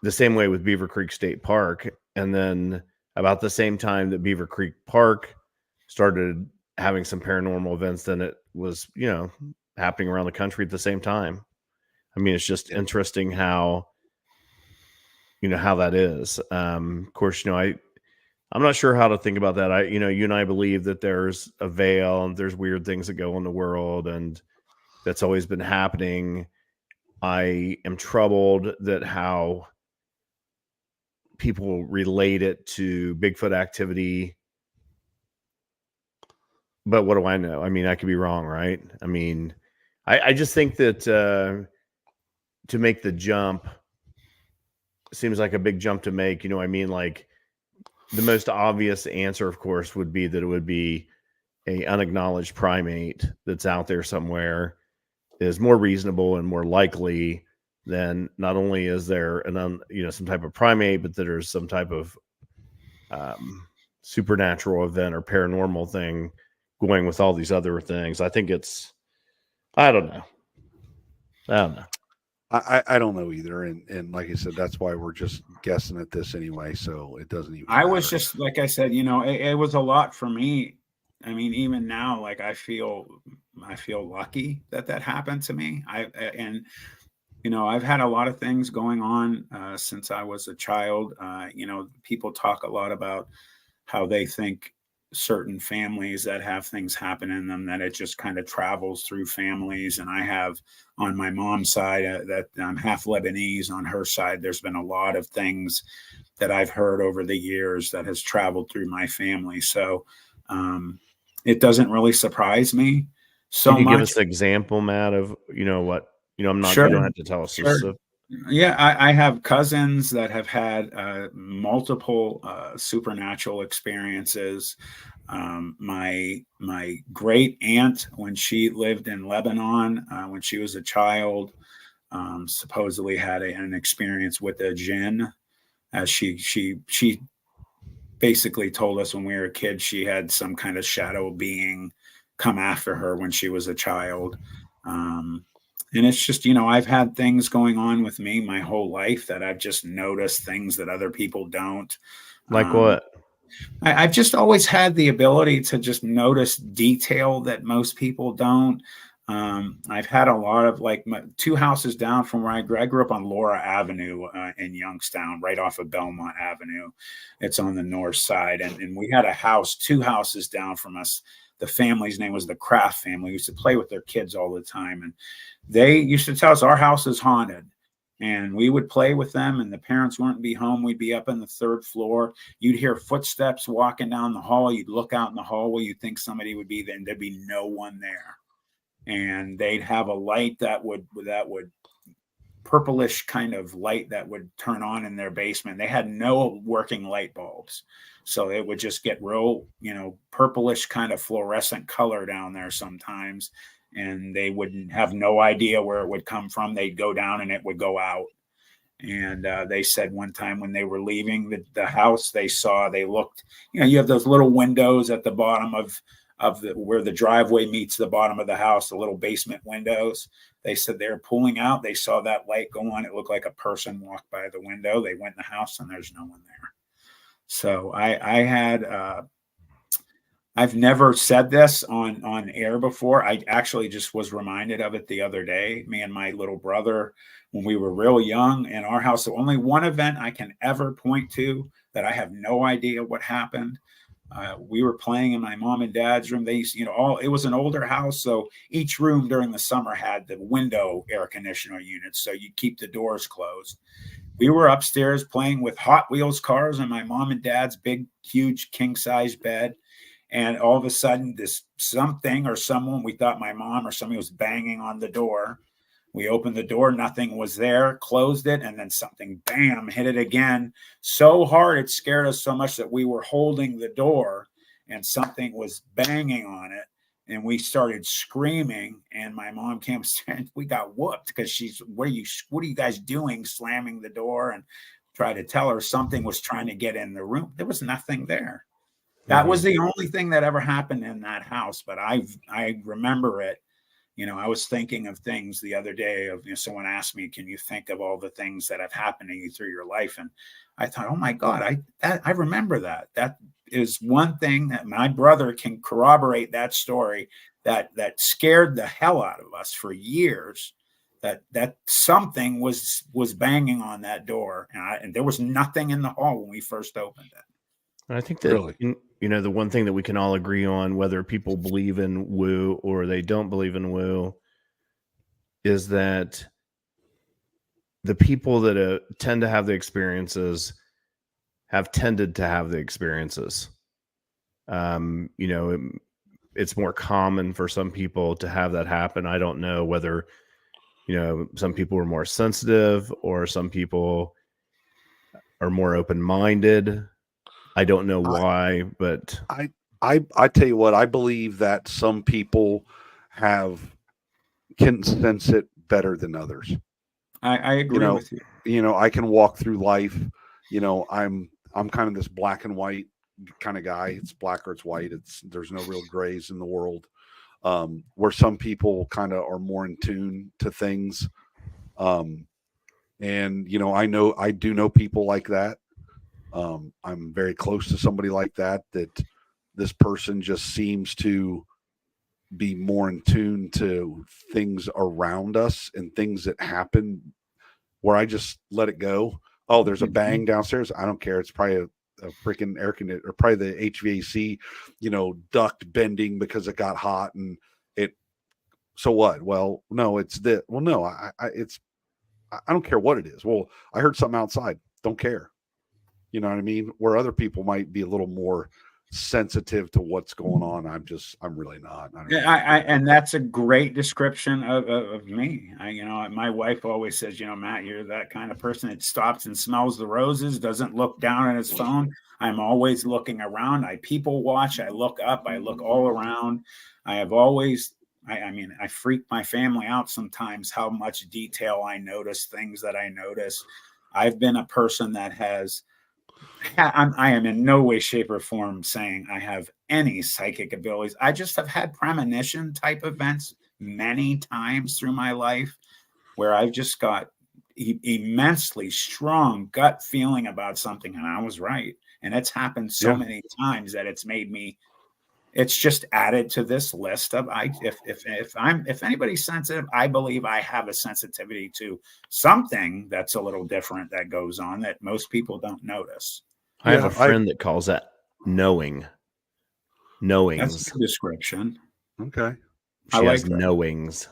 The same way with Beaver Creek State Park. And then about the same time that Beaver Creek Park started having some paranormal events, then it was, happening around the country at the same time. I mean, it's just interesting how that is. Of course, I'm not sure how to think about that. You and I believe that there's a veil and there's weird things that go in the world, and that's always been happening. I am troubled that how people relate it to Bigfoot activity. But what do I know? I mean, I could be wrong, right? I mean, I just think that to make the jump seems like a big jump to make. I mean, like the most obvious answer, of course, would be that it would be a unacknowledged primate that's out there somewhere is more reasonable and more likely than not only is there some type of primate, but that there's some type of supernatural event or paranormal thing going with all these other things. I think I don't know. I don't know either. And like I said, that's why we're just guessing at this anyway. So it doesn't even matter. Was just, like I said, it was a lot for me. I mean, even now, like I feel lucky that happened to me. I've had a lot of things going on since I was a child. People talk a lot about how they think certain families that have things happen in them, that it just kind of travels through families. And I have on my mom's side that I'm half Lebanese. On her side, there's been a lot of things that I've heard over the years that has traveled through my family. So it doesn't really surprise me so much. Can you give us an example, Matt, of what? I'm not. Sure. You don't have to tell us. Sure. Yeah, I have cousins that have had multiple supernatural experiences. My great aunt, when she lived in Lebanon, when she was a child, supposedly had an experience with a jinn. As she basically told us when we were kids, she had some kind of shadow being come after her when she was a child. And it's just, I've had things going on with me my whole life that I've just noticed things that other people don't. Like what? I've just always had the ability to just notice detail that most people don't. I've had a lot of 2 houses down from where I grew up on Laura Avenue in Youngstown, right off of Belmont Avenue. It's on the north side. And we had a house 2 houses down from us the family's name was the Kraft family. We used to play with their kids all the time. And they used to tell us our house is haunted. And we would play with them, and the parents wouldn't be home. We'd be up on the 3rd floor. You'd hear footsteps walking down the hall. You'd look out in the hallway. You'd think somebody would be there, and there'd be no one there. And they'd have a light that would purplish kind of light that would turn on in their basement. They had no working light bulbs. So it would just get real, purplish kind of fluorescent color down there sometimes. And they wouldn't have no idea where it would come from. They'd go down and it would go out. And they said one time when they were leaving the house, they looked, you have those little windows at the bottom of where the driveway meets the bottom of the house, the little basement windows. They said they were pulling out. They saw that light go on. It looked like a person walked by the window. They went in the house and there's no one there. So I've never said this on air before. I actually just was reminded of it the other day. Me and my little brother, when we were real young in our house, the only one event I can ever point to that I have no idea what happened. We were playing in my mom and dad's room. They used, it was an older house. So each room during the summer had the window air conditioner units. So you keep the doors closed. We were upstairs playing with Hot Wheels cars in my mom and dad's big, huge king size bed. And all of a sudden, something or someone, we thought my mom or somebody was banging on the door. We opened the door, nothing was there, closed it, and then something, bam, hit it again. So hard, it scared us so much that we were holding the door and something was banging on it. And we started screaming, and my mom came and we got whooped because what are you guys doing, slamming the door? And tried to tell her something was trying to get in the room. There was nothing there. That was the only thing that ever happened in that house. But I remember it. I was thinking of things the other day of, someone asked me, can you think of all the things that have happened to you through your life? And I thought, oh my God, I remember that. That is one thing that my brother can corroborate, that story that scared the hell out of us for years, that something was banging on that door. And there was nothing in the hall when we first opened it. I think that, really, the one thing that we can all agree on, whether people believe in woo or they don't believe in woo, is that the people that tend to have the experiences have tended to have the experiences. It's more common for some people to have that happen. I don't know whether, some people are more sensitive or some people are more open-minded. I don't know why, but I tell you what, I believe that some people can sense it better than others. I agree with you. I can walk through life. I'm kind of this black and white kind of guy. It's black or it's white. There's no real grays in the world. Where some people kind of are more in tune to things. And I do know people like that. I'm very close to somebody like that this person just seems to be more in tune to things around us and things that happen where I just let it go. Oh, there's a bang downstairs. I don't care. It's probably a freaking air conditioner, or probably the HVAC, duct bending because it got hot and so what? Well, no, it's this. Well, no, I don't care what it is. Well, I heard something outside. Don't care. You know what I mean? Where other people might be a little more sensitive to what's going on. I'm really not. And that's a great description of me. My wife always says, Matt, you're that kind of person that stops and smells the roses, doesn't look down at his phone. I'm always looking around. I people watch. I look up. I look all around. I freak my family out sometimes how much detail I notice, things that I notice. I've been a person that I am in no way, shape, or form saying I have any psychic abilities. I just have had premonition type events many times through my life where I've just got immensely strong gut feeling about something, and I was right. And it's happened so many times that it's just added to this list of if anybody's sensitive, I believe I have a sensitivity to something that's a little different that goes on that most people don't notice. I have a friend that calls that knowing. knowings. That's a good description. Okay. She has knowings.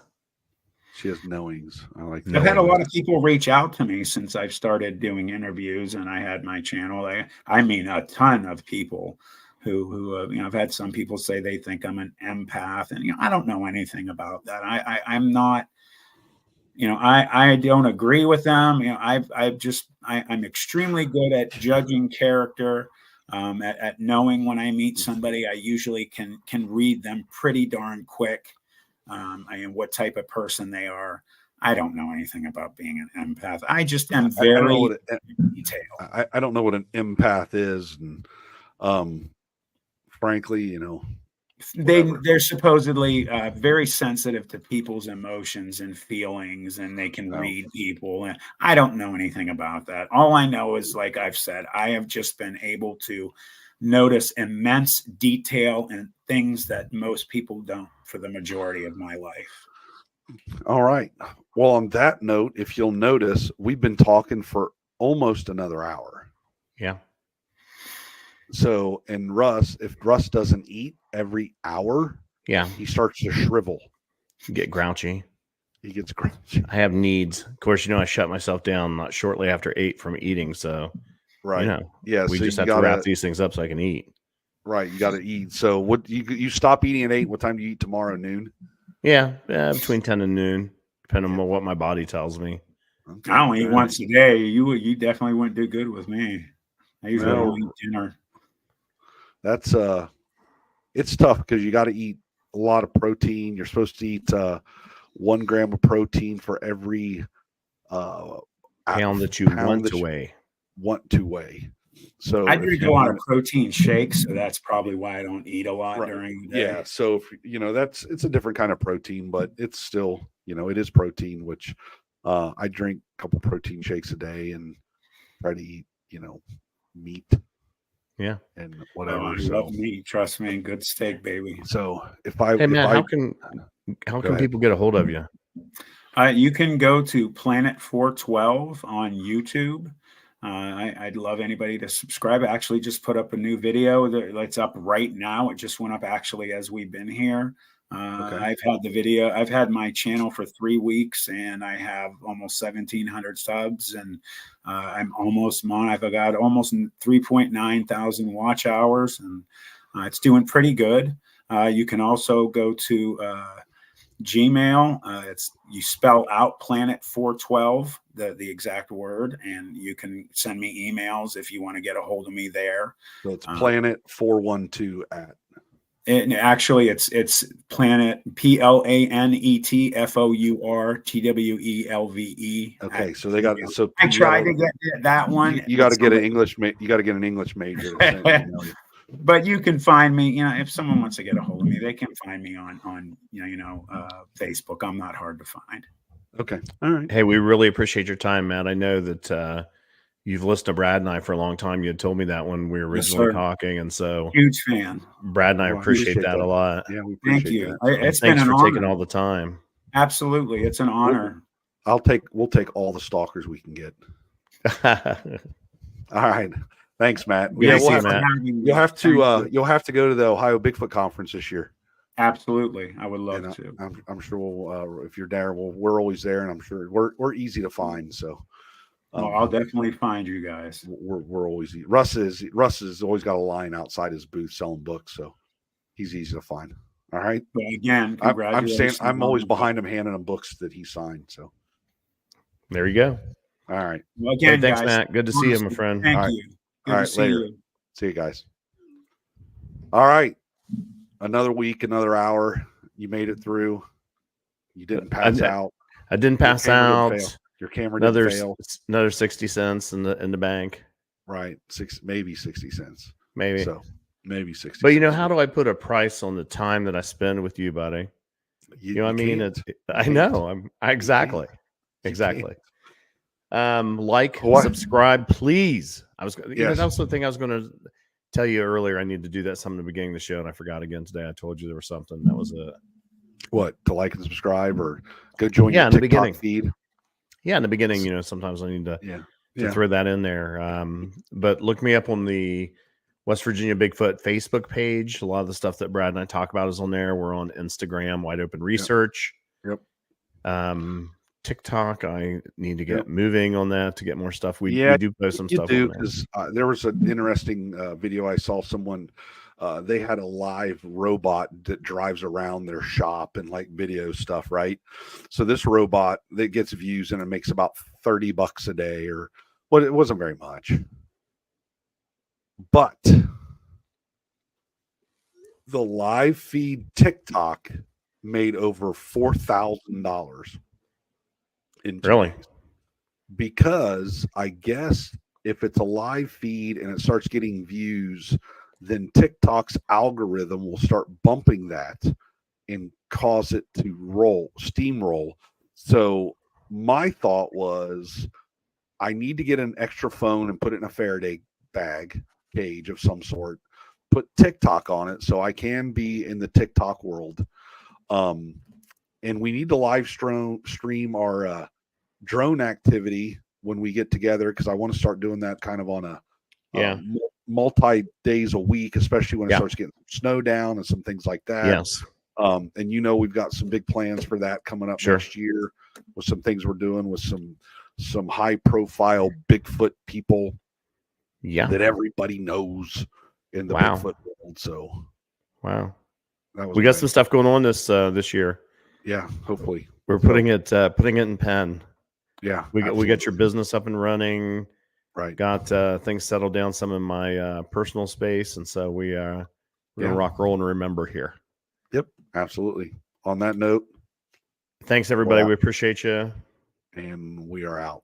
She has knowings. I like that. I've had a lot of people reach out to me since I've started doing interviews and I had my channel. I mean, a ton of people who I've had some people say they think I'm an empath, and I don't know anything about that. I'm not. I don't agree with them. I'm extremely good at judging character, at knowing when I meet somebody. I usually can read them pretty darn quick. What type of person they are. I don't know anything about being an empath. I just am very detailed. I don't know what an empath is, and frankly, they're supposedly very sensitive to people's emotions and feelings, and they can read people. And I don't know anything about that. All I know is, like I've said, I have just been able to notice immense detail and things that most people don't for the majority of my life. All right. Well, on that note, if you'll notice, we've been talking for almost another hour. Yeah. So, and if Russ doesn't eat every hour, he starts to shrivel. Get grouchy. He gets grouchy. I have needs. Of course, I shut myself down not shortly after 8 from eating. So, right. We just have to wrap these things up so I can eat. Right. You got to eat. So what you stop eating at 8. What time do you eat tomorrow? Noon? Yeah. Between 10 and noon, depending on what my body tells me. Okay. I only eat once a day. You definitely wouldn't do good with me. I usually don't eat dinner. That's it's tough because you got to eat a lot of protein. You're supposed to eat 1 gram of protein for every pound that you want to weigh. So I drink a lot of protein shakes, so that's probably why I don't eat a lot during the day. Yeah, so if, it's a different kind of protein, but it's still it is protein. Which I drink a couple protein shakes a day and try to eat meat. Yeah, and whatever. I love meat. Trust me, good steak, baby. So how can people get a hold of you? You can go to Planet 412 on YouTube. I'd love anybody to subscribe. I actually just put up a new video that's up right now. It just went up actually as we've been here. I've had my channel for 3 weeks, and I have almost 1,700 subs, and I've got almost 3.9 thousand watch hours, and it's doing pretty good. You can also go to Gmail. You spell out Planet 412, the exact word, and you can send me emails if you want to get a hold of me there. So it's Planet 412 at. And actually, it's Planet PLANET FOURTWELVE. Okay, so they got so. I tried to get that one. You got to get an English. You got to get an English major. But you can find me. If someone wants to get a hold of me, they can find me on Facebook. I'm not hard to find. Okay, all right. Hey, we really appreciate your time, Matt. I know that you've listened to Brad and I for a long time. You had told me that when we were originally talking, and so huge fan. Brad and I appreciate that a lot. Yeah, we appreciate Thank you. That. It's Thanks been an for honor. taking all the time. Absolutely, it's an honor. We'll take all the stalkers we can get. All right. Thanks, Matt. Matt. You'll have to go to the Ohio Bigfoot Conference this year. Absolutely, I would love to. I'm sure we'll, if you're there, we're always there, and I'm sure we're easy to find. So, I'll definitely find you guys. We're always Russ has always got a line outside his booth selling books, so he's easy to find. All right. But again, congratulations. I'm always behind him, handing him books that he signed. So there you go. All right. Well, again, thanks, guys, Matt. Good to see you, my friend. Thank you. Good all right, later. See you guys. All right. Another week, another hour. You made it through. You didn't pass out. I didn't pass out. Your camera didn't fail. Another 60 cents in the bank. Right. Maybe 60 cents. Maybe. So maybe 60 But cents. how do I put a price on the time that I spend with you, buddy? You know what I mean? I know. Exactly. Subscribe, please. That was the thing I was going to tell you earlier. I need to do that some in the beginning of the show, and I forgot again today. I told you there was something that was what, to like and subscribe, or go join your TikTok feed. Yeah, in the beginning, sometimes I need to throw that in there. But look me up on the West Virginia Bigfoot Facebook page. A lot of the stuff that Brad and I talk about is on there. We're on Instagram, Wide Open Research. Yep. TikTok, I need to get moving on that to get more stuff. We do post some stuff on there. Because there was an interesting video I saw. Someone they had a live robot that drives around their shop and like video stuff, right? So this robot that gets views and it makes about $30 a day, or well, it wasn't very much, but the live feed TikTok made over $4,000 in 2 days. Because I guess if it's a live feed and it starts getting views, then TikTok's algorithm will start bumping that and cause it to steamroll. So my thought was, I need to get an extra phone and put it in a Faraday cage of some sort, put TikTok on it so I can be in the TikTok world. And we need to live stream our drone activity when we get together, because I want to start doing that kind of on a multi days a week, especially when it starts getting snow down and some things like that. Yes. And we've got some big plans for that coming up next year, with some things we're doing with some high profile Bigfoot people that everybody knows in the Bigfoot world. So we got some stuff going on this year. Yeah, hopefully we're putting it in pen. Yeah, we got your business up and running. Right. Got things settled down some in my personal space, and so we're gonna rock, roll, and remember here. Yep, absolutely. On that note, thanks everybody. We appreciate you, and we are out.